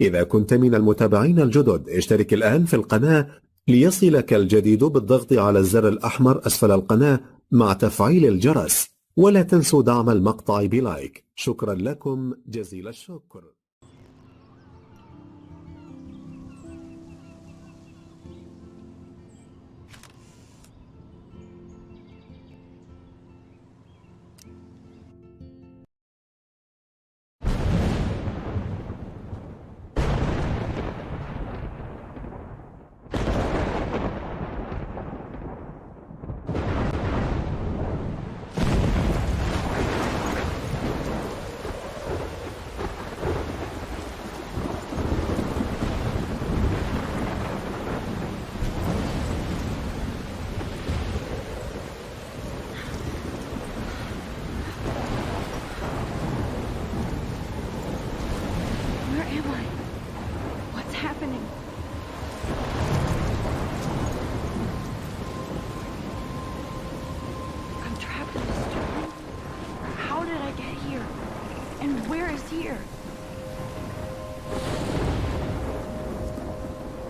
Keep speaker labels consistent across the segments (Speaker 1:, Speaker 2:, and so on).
Speaker 1: إذا كنت من المتابعين الجدد اشترك الآن في القناة ليصلك الجديد بالضغط على الزر الأحمر أسفل القناة مع تفعيل الجرس، ولا تنسوا دعم المقطع بلايك. شكرا لكم جزيل الشكر.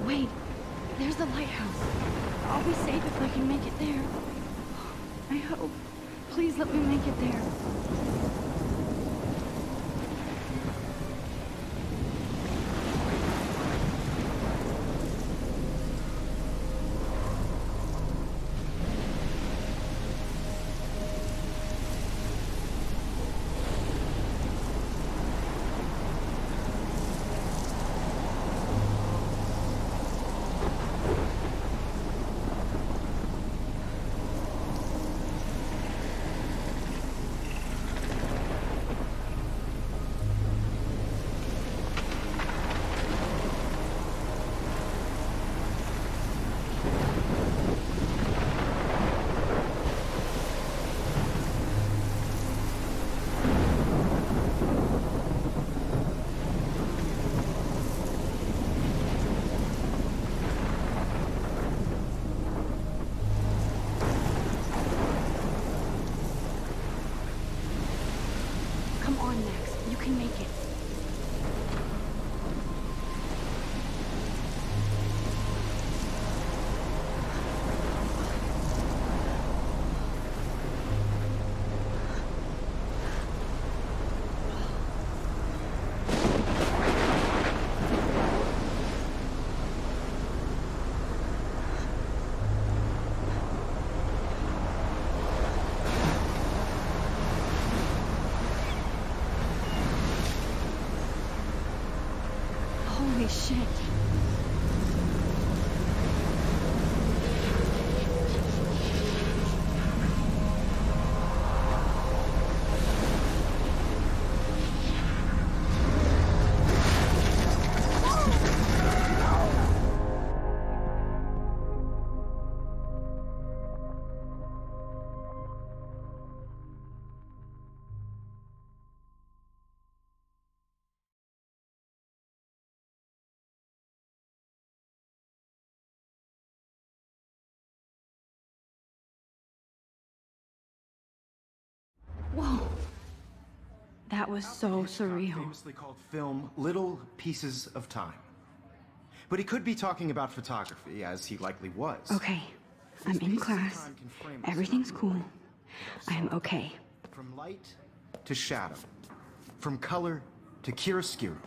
Speaker 2: Wait, there's the lighthouse. I'll be safe if I can make it there. I hope. Please let me make it there. Holy shit. Whoa. That was so surreal.
Speaker 3: Famously called film Little Pieces of Time. But he could be talking about photography, as he likely was.
Speaker 2: Okay, I'm in class. Everything's cool. I am okay.
Speaker 3: From light to shadow. From color to chiaroscuro.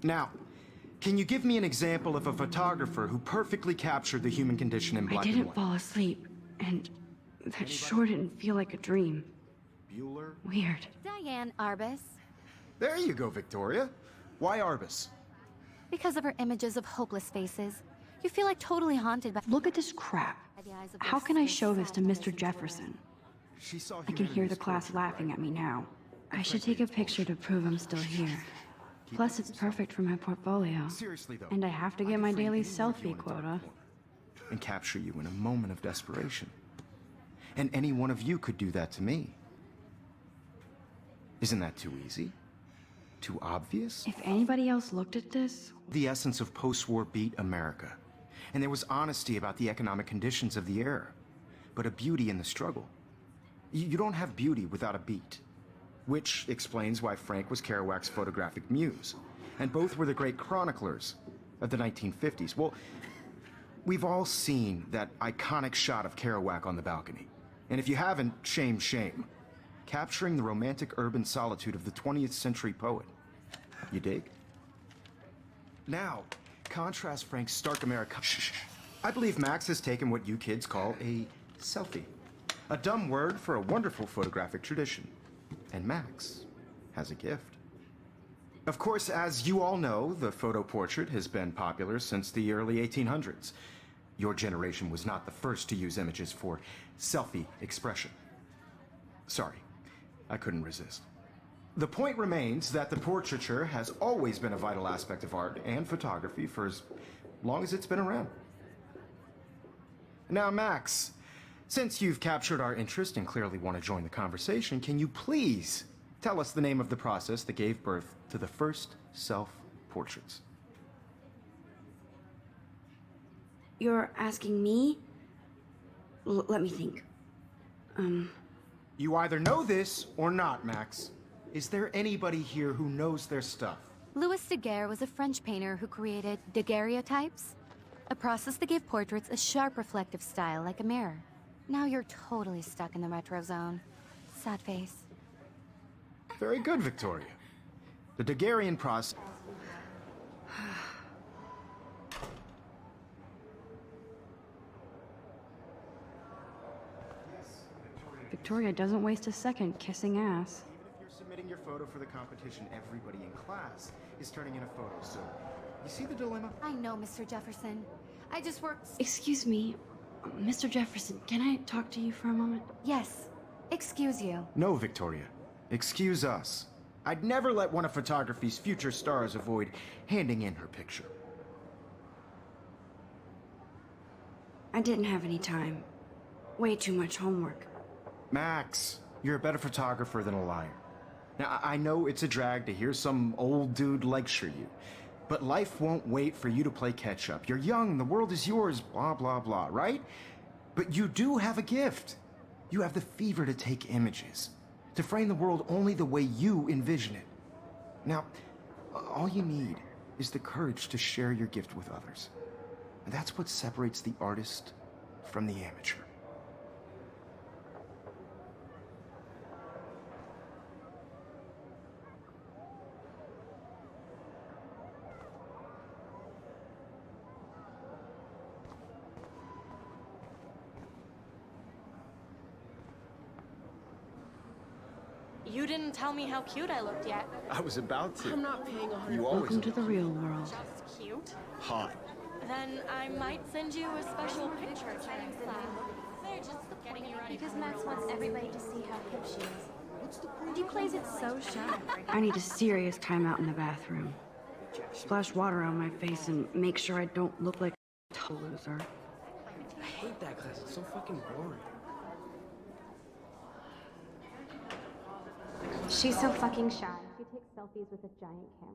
Speaker 3: Now, can you give me an example of a photographer who perfectly captured the human condition in black and white?
Speaker 2: I didn't fall asleep, and that sure didn't feel like a dream.
Speaker 3: Bueller?
Speaker 2: Weird.
Speaker 4: Diane Arbus.
Speaker 3: There you go, Victoria. Why Arbus?
Speaker 4: Because of her images of hopeless faces. You feel like totally haunted by—
Speaker 2: Look at this crap. How can I show this to Mr. Jefferson? I can hear the class laughing at me now. I should take a picture to prove I'm still here. Plus, it's perfect for my portfolio.
Speaker 3: Seriously though,
Speaker 2: And I have to get my daily selfie quota.
Speaker 3: And capture you in a moment of desperation. And any one of you could do that to me. Isn't that too easy? Too obvious?
Speaker 2: If anybody else looked at this...
Speaker 3: The essence of post-war beat America. And there was honesty about the economic conditions of the era. But a beauty in the struggle. You don't have beauty without a beat. Which explains why Frank was Kerouac's photographic muse. and both were the great chroniclers of the 1950s. Well, we've all seen that iconic shot of Kerouac on the balcony. And if you haven't, shame, shame. Capturing the romantic urban solitude of the 20th century poet. You dig? Now, contrast Frank's stark America. I believe Max has taken what you kids call a selfie. A dumb word for a wonderful photographic tradition. And Max has a gift. Of course, as you all know, the photo portrait has been popular since the early 1800s. Your generation was not the first to use images for selfie expression. Sorry, I couldn't resist. The point remains that the portraiture has always been a vital aspect of art and photography for as long as it's been around. Now, Max, since you've captured our interest and clearly want to join the conversation, can you please tell us the name of the process that gave birth to the first self-portraits?
Speaker 2: You're asking me? Let me think.
Speaker 3: You either know this or not, Max. Is there anybody here who knows their stuff?
Speaker 4: Louis Daguerre was a French painter who created daguerreotypes, a process that gave portraits a sharp reflective style like a mirror. Now you're totally stuck in the retro zone. Sad face.
Speaker 3: Very good, Victoria. The Daguerrean process...
Speaker 2: Victoria doesn't waste a second kissing ass.
Speaker 3: Even if you're submitting your photo for the competition, everybody in class is turning in a photo, so... You see the dilemma?
Speaker 4: I know, Mr. Jefferson. I just worked...
Speaker 2: Excuse me, Mr. Jefferson, can I talk to you for a moment?
Speaker 4: Yes. Excuse you.
Speaker 3: No, Victoria. Excuse us. I'd never let one of photography's future stars avoid handing in her picture.
Speaker 2: I didn't have any time. Way too much homework.
Speaker 3: Max, you're a better photographer than a liar. Now, I know it's a drag to hear some old dude lecture you, but life won't wait for you to play catch-up. You're young, the world is yours, blah, blah, blah, right? But you do have a gift. You have the fever to take images, to frame the world only the way you envision it. Now, all you need is the courage to share your gift with others. And that's what separates the artist from the amateur.
Speaker 5: You didn't tell me how cute I looked yet.
Speaker 3: I was about to.
Speaker 5: I'm not paying 100.
Speaker 3: You always
Speaker 2: Welcome to the real world.
Speaker 5: Just cute?
Speaker 3: hot.
Speaker 5: Then I might send you a special picture during class. They're just getting you ready.
Speaker 6: Because Max wants everybody to see how hip she is. And he plays it so shy.
Speaker 2: I need a serious timeout in the bathroom. Splash water on my face and make sure I don't look like a total loser.
Speaker 7: I hate that class. It's so fucking boring.
Speaker 6: She's so fucking shy. She takes selfies with a giant camera.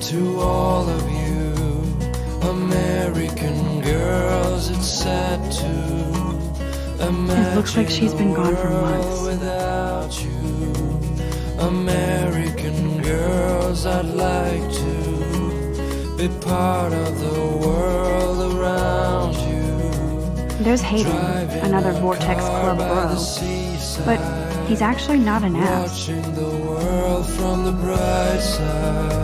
Speaker 8: To all of you American girls, it's sad to imagine
Speaker 2: It looks like she's been gone for
Speaker 8: a world
Speaker 2: months.
Speaker 8: without you. American girls, I'd like to be part of the world around you.
Speaker 2: There's Hayden, another Vortex Club bro. But he's actually not an ass.
Speaker 8: Watching the world from the bright side.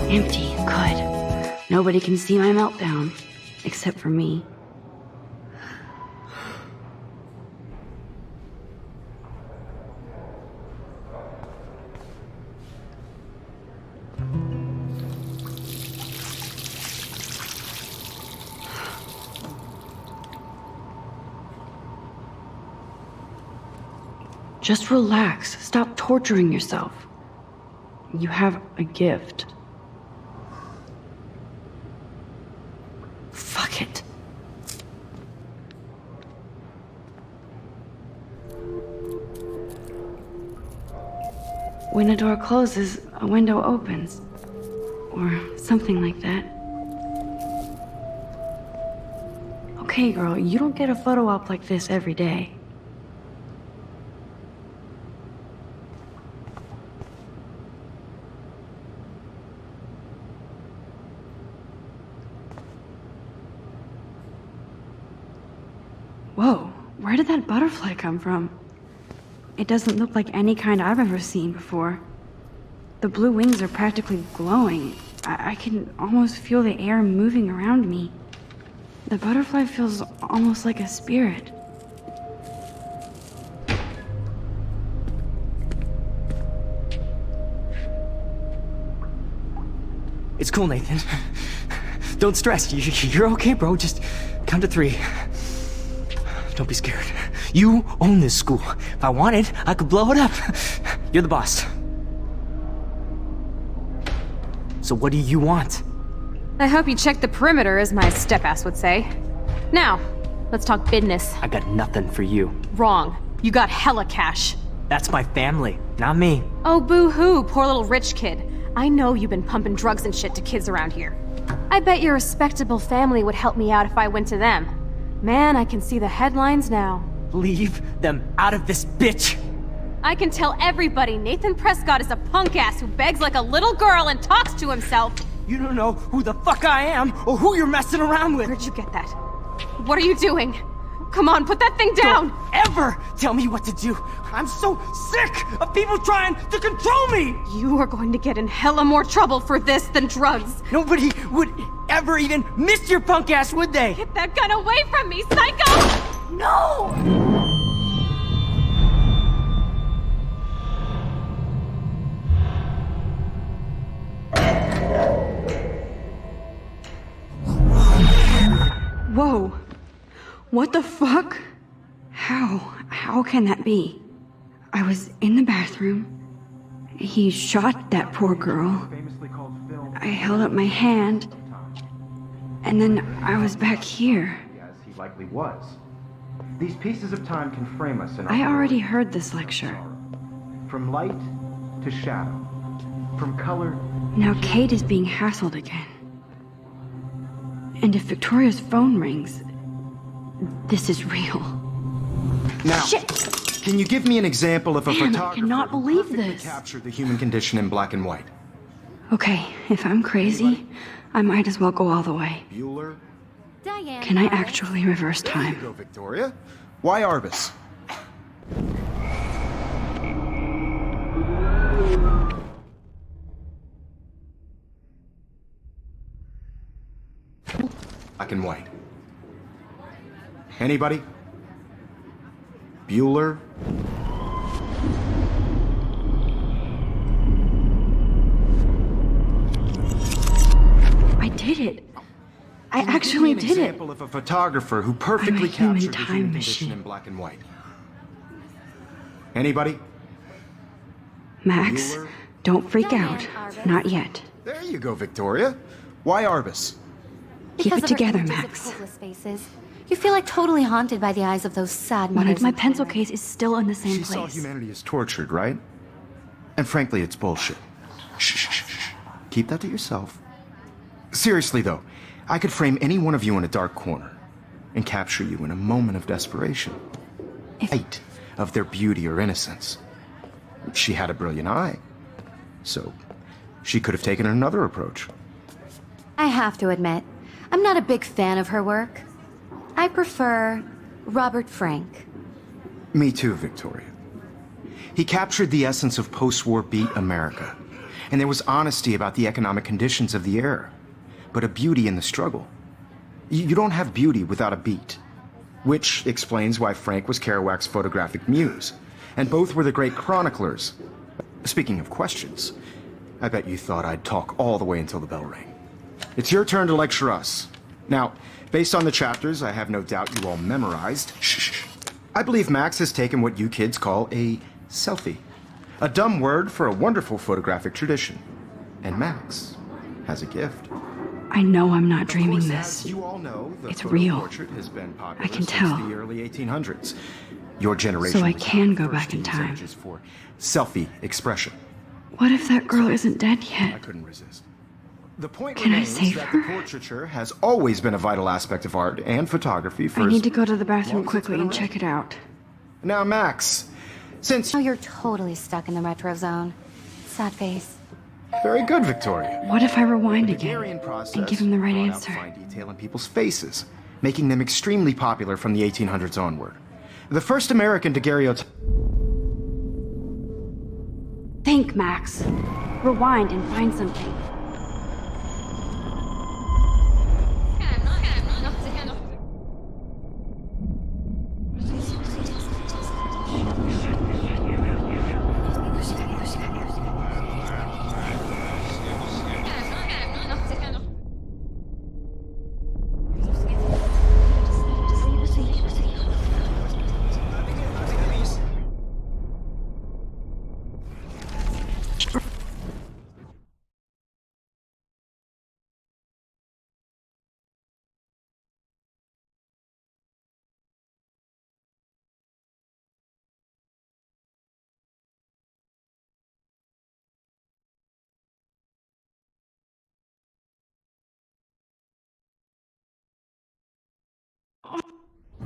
Speaker 2: Empty, good. Nobody can see my meltdown, except for me. Just relax. Stop torturing yourself. You have a gift. Fuck it. When a door closes, a window opens. Or something like that. Okay, girl, you don't get a photo op like this every day. Whoa, where did that butterfly come from? It doesn't look like any kind I've ever seen before. The blue wings are practically glowing. I can almost feel the air moving around me. The butterfly feels almost like a spirit.
Speaker 7: It's cool, Nathan. Don't stress. You're okay, bro. Just count to 3. Don't be scared. You own this school. If I wanted, I could blow it up. You're the boss. So what do you want?
Speaker 9: I hope you checked the perimeter, as my step-ass would say. Now, let's talk business.
Speaker 7: I got nothing for you.
Speaker 9: Wrong. You got hella cash.
Speaker 7: That's my family, not me.
Speaker 9: Oh, boo-hoo, poor little rich kid. I know you've been pumping drugs and shit to kids around here. I bet your respectable family would help me out if I went to them. Man, I can see the headlines now.
Speaker 7: Leave them out of this bitch!
Speaker 9: I can tell everybody Nathan Prescott is a punk ass who begs like a little girl and talks to himself.
Speaker 7: You don't know who the fuck I am or who you're messing around with.
Speaker 9: Where'd you get that? What are you doing? Come on, put that thing down!
Speaker 7: Don't ever tell me what to do! I'm so sick of people trying to control me!
Speaker 9: You are going to get in hella more trouble for this than drugs.
Speaker 7: Nobody would ever even miss your punk ass, would they?
Speaker 9: Get that gun away from me, psycho! No!
Speaker 2: Whoa. What the fuck? How can that be? I was in the bathroom. He shot that poor girl. I held up my hand. And then I was back here.
Speaker 3: As he likely was. These pieces of time can frame us in our
Speaker 2: I already
Speaker 3: world.
Speaker 2: heard this lecture.
Speaker 3: From light to shadow. From color.
Speaker 2: Now Kate is being hassled again. And if Victoria's phone rings, this is real.
Speaker 3: Now,
Speaker 2: Shit!
Speaker 3: Can you give me an example of a
Speaker 2: Man, I
Speaker 3: photographer
Speaker 2: cannot
Speaker 3: who
Speaker 2: believe
Speaker 3: perfectly
Speaker 2: this.
Speaker 3: captured the human condition in black and white?
Speaker 2: Okay, if I'm crazy, I might as well go all the way.
Speaker 3: Bueller?
Speaker 4: Diane.
Speaker 2: Can I actually reverse
Speaker 3: There you
Speaker 2: time?
Speaker 3: go, Victoria. Why Arbus? Black and white. Anybody? Bueller?
Speaker 2: I did it. I
Speaker 3: Can you
Speaker 2: actually
Speaker 3: give me
Speaker 2: did
Speaker 3: an
Speaker 2: it.
Speaker 3: example of a photographer who perfectly
Speaker 2: human
Speaker 3: captured the
Speaker 2: time
Speaker 3: human condition
Speaker 2: machine.
Speaker 3: in black and white. Anybody?
Speaker 2: Max,
Speaker 3: Bueller?
Speaker 2: don't freak
Speaker 4: Diane
Speaker 2: out.
Speaker 4: Arbus.
Speaker 2: Not yet.
Speaker 3: There you go, Victoria. Why Arbus?
Speaker 2: Keep
Speaker 4: Because
Speaker 2: it
Speaker 4: of her
Speaker 2: together,
Speaker 4: images of
Speaker 2: Max.
Speaker 4: hopeless faces. You feel like totally haunted by the eyes of those sad
Speaker 2: One
Speaker 4: mothers.
Speaker 2: of my
Speaker 4: and
Speaker 2: pencil
Speaker 4: parents.
Speaker 2: case is still in the same
Speaker 3: She saw
Speaker 2: place.
Speaker 3: humanity as tortured, right? And frankly, it's bullshit. Shh, shh, shh, shh. Keep that to yourself. Seriously, though, I could frame any one of you in a dark corner and capture you in a moment of desperation. Light of their beauty or innocence. She had a brilliant eye, so she could have taken another approach.
Speaker 4: I have to admit, I'm not a big fan of her work. I prefer Robert Frank.
Speaker 3: Me too, Victoria. He captured the essence of post-war beat America, and there was honesty about the economic conditions of the era, but a beauty in the struggle. You don't have beauty without a beat, which explains why Frank was Kerouac's photographic muse, and both were the great chroniclers. Speaking of questions, I bet you thought I'd talk all the way until the bell rang. It's your turn to lecture us. Now, based on the chapters I have no doubt you all memorized, I believe Max has taken what you kids call a selfie. A dumb word for a wonderful photographic tradition. And Max has a gift.
Speaker 2: I know I'm not dreaming
Speaker 3: Of course,
Speaker 2: this.
Speaker 3: as you all know, the
Speaker 2: It's
Speaker 3: photo
Speaker 2: real.
Speaker 3: portrait has been popular
Speaker 2: I can
Speaker 3: since
Speaker 2: tell.
Speaker 3: the early 1800s. Your generation
Speaker 2: So I
Speaker 3: was
Speaker 2: can
Speaker 3: the
Speaker 2: go
Speaker 3: first
Speaker 2: back
Speaker 3: to
Speaker 2: in
Speaker 3: use
Speaker 2: time.
Speaker 3: images for selfie expression.
Speaker 2: What if that girl isn't dead
Speaker 3: I
Speaker 2: yet?
Speaker 3: couldn't resist. The point
Speaker 2: Can I
Speaker 3: remains
Speaker 2: save
Speaker 3: that
Speaker 2: her?
Speaker 3: the portraiture has always been a vital aspect of art and photography for
Speaker 2: I need
Speaker 3: as
Speaker 2: to go to the
Speaker 3: long
Speaker 2: bathroom
Speaker 3: as it's
Speaker 2: quickly
Speaker 3: been
Speaker 2: and
Speaker 3: around.
Speaker 2: check it out.
Speaker 3: Now, Max, since
Speaker 4: Now you're totally stuck in the retro zone. Sad face.
Speaker 3: very good, Victoria.
Speaker 2: What if I rewind
Speaker 3: The
Speaker 2: again
Speaker 3: Hungarian process
Speaker 2: and give him the right
Speaker 3: brought out
Speaker 2: answer?
Speaker 3: fine detail in people's faces, making them extremely popular from the 1800s onward. The first American daguerreotype.
Speaker 2: Think, Max. Rewind and find something.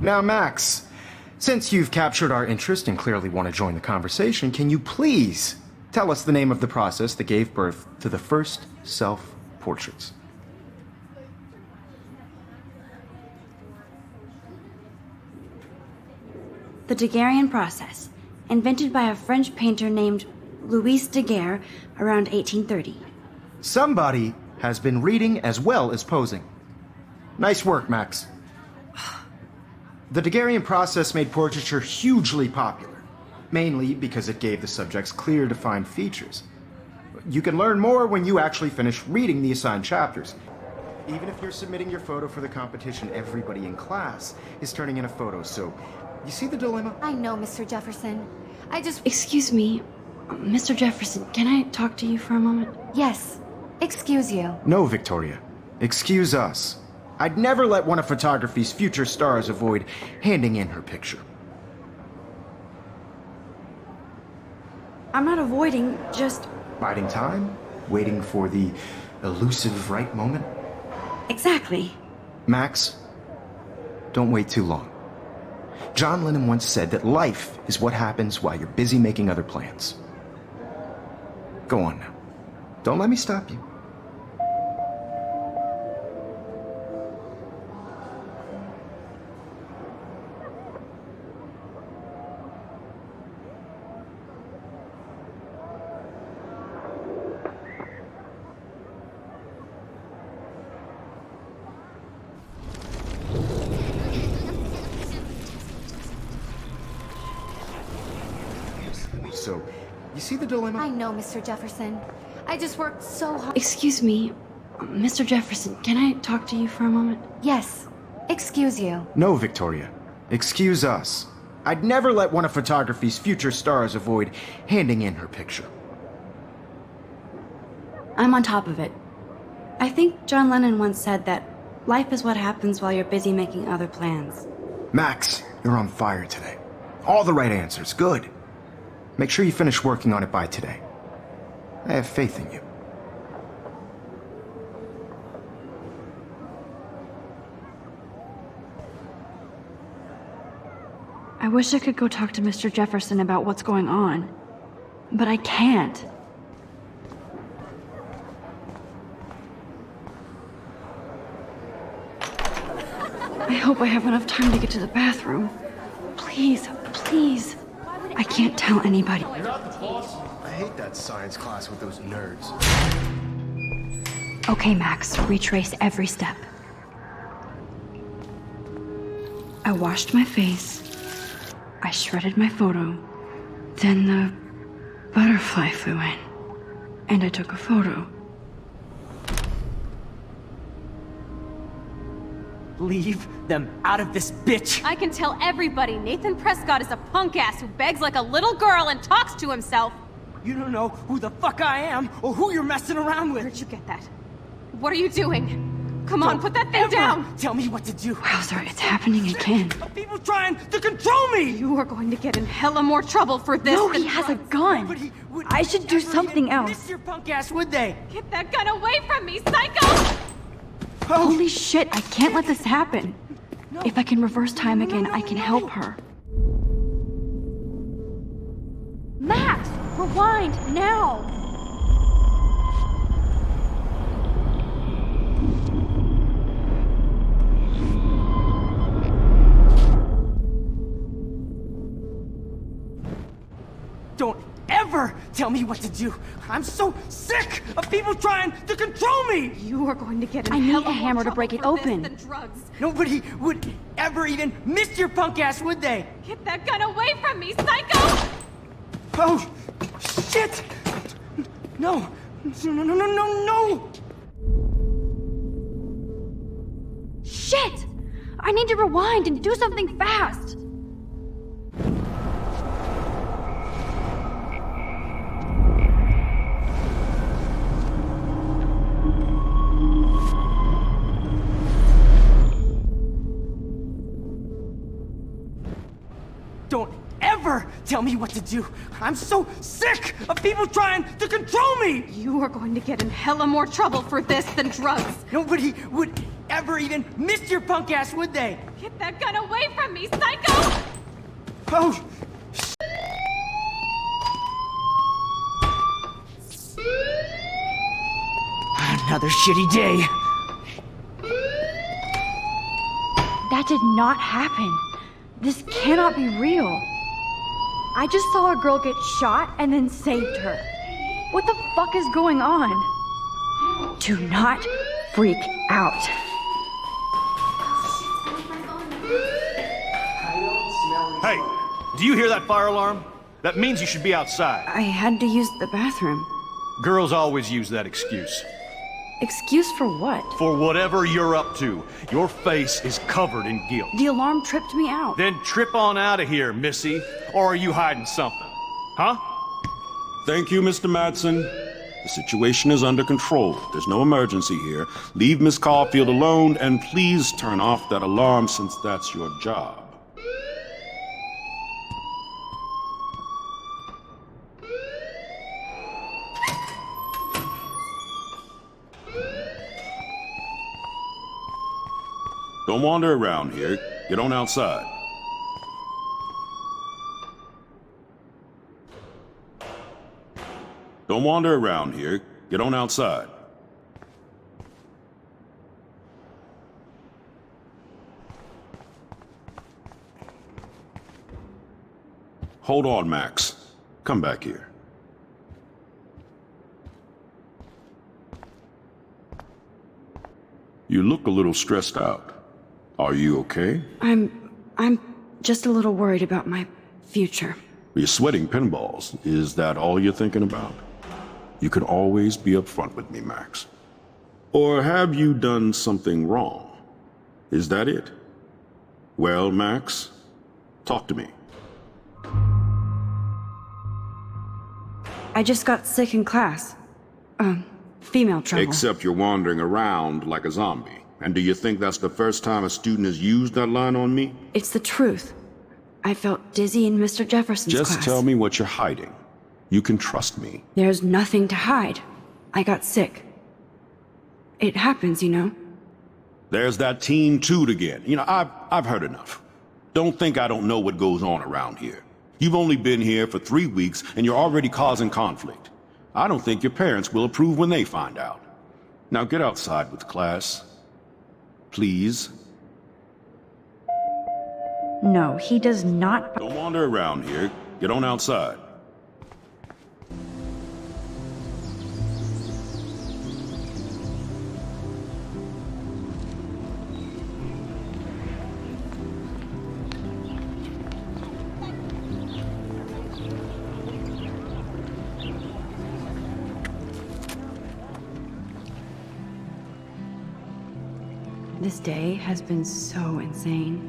Speaker 3: Now, Max, since you've captured our interest and clearly want to join the conversation, can you please tell us the name of the process that gave birth to the first self-portraits?
Speaker 10: The Daguerrean process, invented by a French painter named Louis Daguerre around 1830.
Speaker 3: Somebody has been reading as well as posing. Nice work, Max. The Daguerrean process made portraiture hugely popular, mainly because it gave the subjects clear, defined features. You can learn more when you actually finish reading the assigned chapters. Even if you're submitting your photo for the competition, everybody in class is turning in a photo, so you see the dilemma?
Speaker 4: I know, Mr. Jefferson. I just...
Speaker 2: Excuse me, Mr. Jefferson, can I talk to you for a moment?
Speaker 4: Yes. Excuse you.
Speaker 3: No, Victoria. Excuse us. I'd never let one of photography's future stars avoid handing in her picture.
Speaker 10: I'm not avoiding, just...
Speaker 3: Biding time? Waiting for the elusive right moment?
Speaker 10: Exactly.
Speaker 3: Max, don't wait too long. John Lennon once said that life is what happens while you're busy making other plans. Go on now. Don't let me stop you. So, you see the dilemma?
Speaker 4: I know, Mr. Jefferson. I just worked so hard.
Speaker 2: Excuse me, Mr. Jefferson, can I talk to you for a moment?
Speaker 4: Yes. Excuse you.
Speaker 3: No, Victoria. Excuse us. I'd never let one of photography's future stars avoid handing in her picture.
Speaker 10: I'm on top of it. I think John Lennon once said that life is what happens while you're busy making other plans.
Speaker 3: Max, you're on fire today. All the right answers. Good. Make sure you finish working on it by today. I have faith in you.
Speaker 2: I wish I could go talk to Mr. Jefferson about what's going on, but I can't. I hope I have enough time to get to the bathroom. Please, please. I can't tell anybody.
Speaker 11: You're not the boss. I hate that science class with those nerds.
Speaker 2: Okay, Max, retrace every step. I washed my face. I shredded my photo. Then the butterfly flew in. And I took a photo.
Speaker 7: leave them out of this bitch.
Speaker 9: I can tell everybody Nathan Prescott is a punk ass who begs like a little girl and talks to himself.
Speaker 7: You don't know who the fuck I am or who you're messing around with.
Speaker 9: Where'd you get that? What are you doing? Come on, put that thing down!
Speaker 7: Tell me what to do.
Speaker 10: Wowzer, it's happening again.
Speaker 7: People trying to control me!
Speaker 9: You are going to get in hella more trouble for this.
Speaker 10: No, he has a gun. I should do something else.
Speaker 7: Miss your punk ass, would they?
Speaker 9: Get that gun away from me, psycho!
Speaker 10: Holy shit, I can't let this happen. If I can reverse time again, I can help her. Max, rewind, now!
Speaker 7: Don't ever tell me what to do. I'm so sick of people trying to control me.
Speaker 9: You are going to get in
Speaker 10: I need
Speaker 9: hella
Speaker 10: a hammer to
Speaker 9: more
Speaker 10: break it
Speaker 9: trouble for
Speaker 10: open.
Speaker 9: this than drugs.
Speaker 7: Nobody would ever even miss your punk ass, would they?
Speaker 9: Get that gun away from me, psycho!
Speaker 7: Oh, shit! No, no.
Speaker 10: Shit! I need to rewind and do something fast.
Speaker 7: Don't ever tell me what to do. I'm so sick of people trying to control me.
Speaker 9: You are going to get in hella more trouble for this than drugs.
Speaker 7: Nobody would ever even miss your punk ass, would they?
Speaker 9: Get that gun away from me, psycho!
Speaker 7: Oh, another shitty day.
Speaker 10: That did not happen. This cannot be real. I just saw a girl get shot and then saved her. What the fuck is going on? Do not freak out.
Speaker 11: Hey, do you hear that fire alarm? That means you should be outside.
Speaker 10: I had to use the bathroom.
Speaker 11: Girls always use that excuse.
Speaker 10: Excuse for what?
Speaker 11: For whatever you're up to, your face is covered in guilt.
Speaker 10: The alarm tripped me out.
Speaker 11: Then trip on out of here, Missy. Or are you hiding something? Huh?
Speaker 12: Thank you, Mr. Madsen. The situation is under control. There's no emergency here. Leave Miss Caulfield alone, and please turn off that alarm since that's your job. Don't wander around here. Get on outside. Don't wander around here. Get on outside. Hold on, Max. Come back here. You look a little stressed out. Are you okay?
Speaker 10: I'm just a little worried about my future.
Speaker 12: You're sweating pinballs. Is that all you're thinking about? You can always be upfront with me, Max. Or have you done something wrong? Is that it? Well, Max, talk to me.
Speaker 10: I just got sick in class. Female trouble.
Speaker 12: Except you're wandering around like a zombie. And do you think that's the first time a student has used that line on me?
Speaker 10: It's the truth. I felt dizzy in Mr. Jefferson's class.
Speaker 12: Just tell me what you're hiding. You can trust me.
Speaker 10: There's nothing to hide. I got sick. It happens, you know.
Speaker 12: There's that teen toot again. You know, I've heard enough. Don't think I don't know what goes on around here. You've only been here for 3 weeks and you're already causing conflict. I don't think your parents will approve when they find out. Now get outside with class. Please.
Speaker 10: No, he does not.
Speaker 12: Don't wander around here. Get on outside.
Speaker 2: This day has been so insane.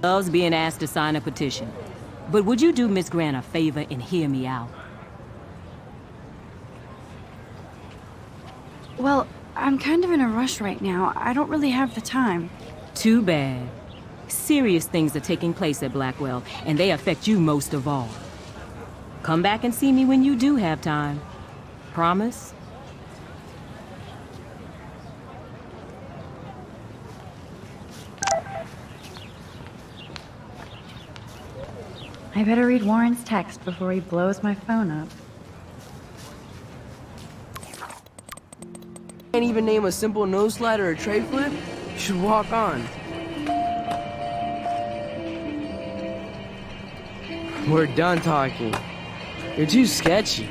Speaker 13: Loves being asked to sign a petition. But would you do Miss Grant a favor and hear me out?
Speaker 2: Well, I'm kind of in a rush right now. I don't really have the time.
Speaker 13: Too bad. Serious things are taking place at Blackwell, and they affect you most of all. Come back and see me when you do have time. Promise?
Speaker 2: I better read Warren's text before he blows my phone up.
Speaker 14: Can't even name a simple nose slide or a tray flip? You should walk on. We're done talking. You're too sketchy.